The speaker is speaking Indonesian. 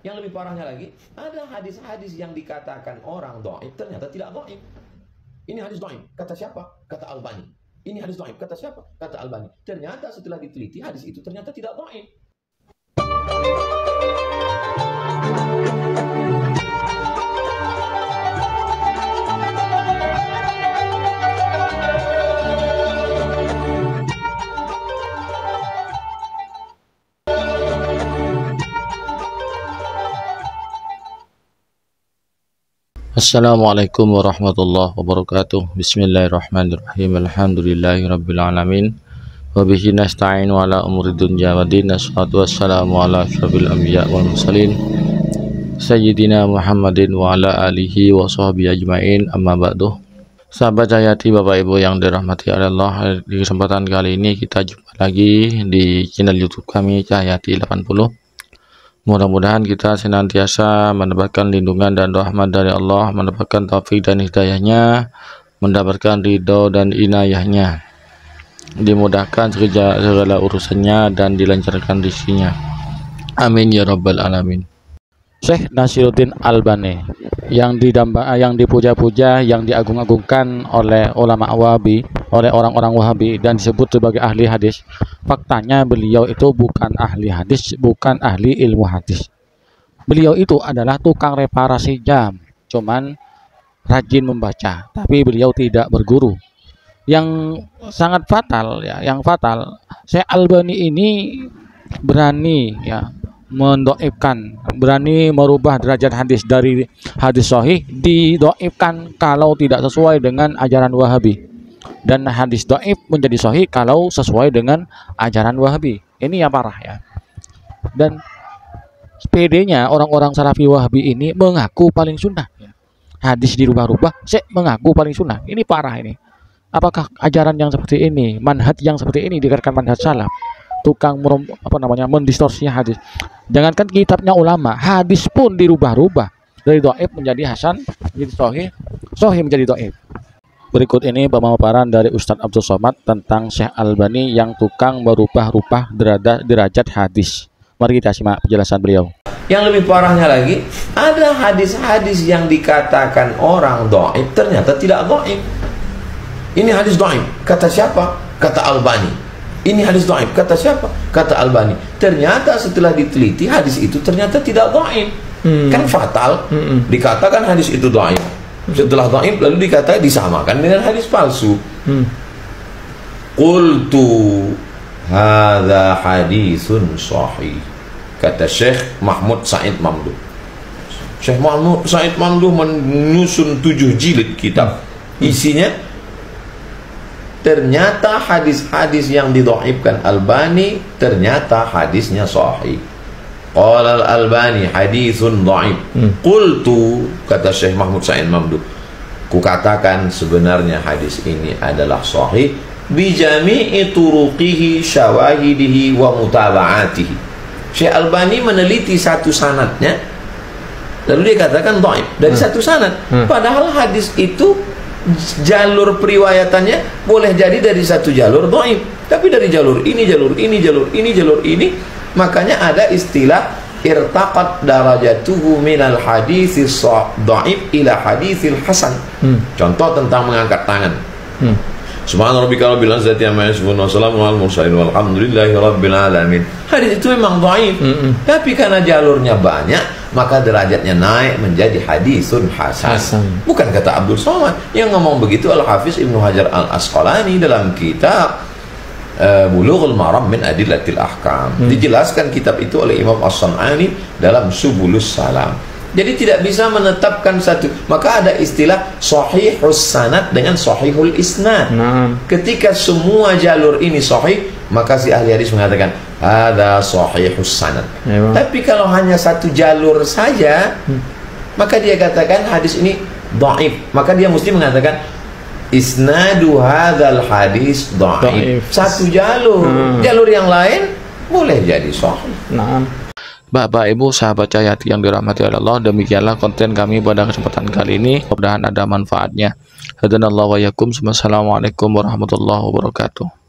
Yang lebih parahnya lagi, ada hadis-hadis yang dikatakan orang dhaif ternyata tidak dhaif. Ini hadis dhaif, kata siapa? Kata Albani. Ini hadis dhaif, kata siapa? Kata Albani. Ternyata setelah diteliti hadis itu ternyata tidak dhaif. Assalamualaikum warahmatullahi wabarakatuh. Bismillahirrahmanirrahim. Alhamdulillahirabbil wabihi nasta'in wa ala umuri dunya waddin. Assalatu wassalamu ala asyrofil anbiya wal mursalin sayyidina Muhammadin wa ala alihi wa sahbihi ajmain. Amma ba'du. Sahabat Cahyati, Bapak Ibu yang dirahmati Allah, di kesempatan kali ini kita jumpa lagi di channel YouTube kami Cahyati 80. Mudah-mudahan kita senantiasa mendapatkan lindungan dan rahmat dari Allah, mendapatkan taufik dan hidayahnya, mendapatkan ridho dan inayahnya, dimudahkan segala urusannya dan dilancarkan rezekinya. Amin ya rabbal alamin. Syekh Nasiruddin Albani yang dipuja-puja, yang diagung-agungkan oleh ulama Wahabi, oleh orang-orang Wahabi, dan disebut sebagai ahli hadis. Faktanya beliau itu bukan ahli hadis, bukan ahli ilmu hadis. Beliau itu adalah tukang reparasi jam, cuman rajin membaca, tapi beliau tidak berguru. Yang sangat fatal ya, yang fatal, Syekh Albani ini berani ya mendoifkan, berani merubah derajat hadis dari hadis sahih didoifkan kalau tidak sesuai dengan ajaran Wahabi, dan hadis doif menjadi sahih kalau sesuai dengan ajaran Wahabi. Ini yang parah ya. Dan PD-nya orang-orang Salafi Wahabi ini mengaku paling sunnah ya. Hadis dirubah-rubah, saya mengaku paling sunnah. Ini parah ini. Apakah ajaran yang seperti ini, manhaj yang seperti ini dikatakan manhaj salaf? Tukang mendistorsi hadis. Jangankan kitabnya ulama, hadis pun dirubah-rubah dari dhaif menjadi hasan, menjadi sahih, sahih menjadi dhaif. Berikut ini pemaparan dari Ustadz Abdul Somad tentang Syekh Albani yang tukang merubah-rubah derajat hadis. Mari kita simak penjelasan beliau. Yang lebih parahnya lagi, ada hadis-hadis yang dikatakan orang dhaif ternyata tidak dhaif. Ini hadis dhaif, kata siapa? Kata Albani. Ini hadis dhaif, kata siapa? Kata Albani. Ternyata setelah diteliti hadis itu ternyata tidak dhaif. Kan fatal. Dikatakan hadis itu dhaif. Setelah dhaif lalu dikatakan disamakan dengan hadis palsu. Qultu hadza hadisun sahih, kata Syekh Mahmud Said Mamduh. Syekh Mahmud Said Mamduh menyusun 7 jilid kitab. Isinya ternyata hadis-hadis yang didhaifkan Albani ternyata hadisnya sahih. Qala al-Albani haditsun dhaif. Qultu, kata Syekh Mahmud Said Mamduh, ku katakan sebenarnya hadis ini adalah sahih bi jami'i turuqihi syawahidihi wa mutaba'atihi. Syekh Albani meneliti satu sanadnya lalu dia katakan dhaif dari satu sanad. Padahal hadis itu jalur periwayatannya boleh jadi dari satu jalur dhaif, tapi dari jalur ini, jalur ini, jalur ini, jalur ini. Makanya ada istilah irtaqat darajatuhu minal haditsis dhaif ila haditsil hasan. Contoh tentang mengangkat tangan. Subhana rabbika rabbil izzati amma yasifun wa salamun alal mursalin walhamdulillahi rabbil alamin. Hadis itu memang dhaif, tapi karena jalurnya banyak maka derajatnya naik menjadi hadisun hasan. Bukan kata Abdul Somad. Yang ngomong begitu Al-Hafiz Ibnu Hajar Al-Asqalani dalam kitab Bulughul Maram min Adillatil Ahkam. Dijelaskan kitab itu oleh Imam As-San'ani dalam Subulus Salam. Jadi tidak bisa menetapkan satu. Maka ada istilah sahihus sanad dengan sahihul isnad. Ketika semua jalur ini sahih, maka si ahli hadis mengatakan ada sahihus sanad. Tapi kalau hanya satu jalur saja, maka dia katakan hadis ini dhaif. Maka dia mesti mengatakan isnadu hadzal hadis dhaif. Satu jalur. Jalur yang lain boleh jadi sahih. Bapak Ibu sahabat Cahyati yang dirahmati Allah, demikianlah konten kami pada kesempatan kali ini. Mudah-mudahan ada manfaatnya. Hadanallahu wa iyyakum. Wassalamualaikum warahmatullahi wabarakatuh.